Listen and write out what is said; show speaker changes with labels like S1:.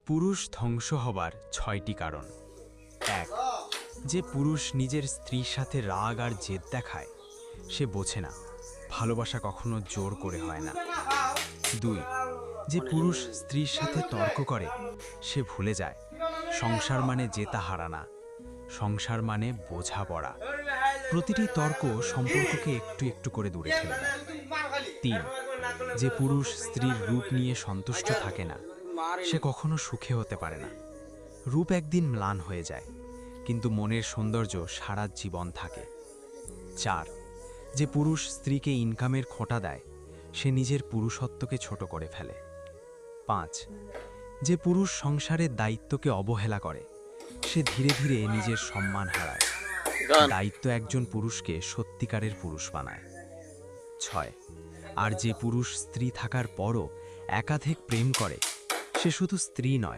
S1: পুরুষ ধ্বংস হবার ৬টি কারণ। ১. যে পুরুষ নিজের স্ত্রীর সাথে রাগ আর জেদ দেখায়, সে বোঝে না ভালোবাসা কখনো জোর করে হয় না। ২. যে পুরুষ স্ত্রীর সাথে তর্ক করে, সে ভুলে যায় সংসার মানে জেতা হারা না, সংসার মানে বোঝাপড়া। প্রতিটি তর্ক সম্পর্ককে একটু একটু করে দূরে ঠেলে দেয়। ৩. যে পুরুষ স্ত্রীর রূপ নিয়ে সন্তুষ্ট থাকে না, সে কখনো সুখে হতে পারে না। রূপ একদিন ম্লান হয়ে যায়, কিন্তু মনের সৌন্দর্য সারা জীবন থাকে। ৪. যে পুরুষ স্ত্রীকে ইনকামের খোঁটা দেয়, সে নিজের পুরুষত্বকে ছোট করে ফেলে। ৫. যে পুরুষ সংসারের দায়িত্বকে অবহেলা করে, সে ধীরে ধীরে নিজের সম্মান হারায়। দায়িত্ব একজন পুরুষকে সত্যিকারের পুরুষ বানায়। ৬. আর যে পুরুষ স্ত্রী থাকার পরও একাধিক প্রেম করে, সে শুধু স্ত্রী নয়,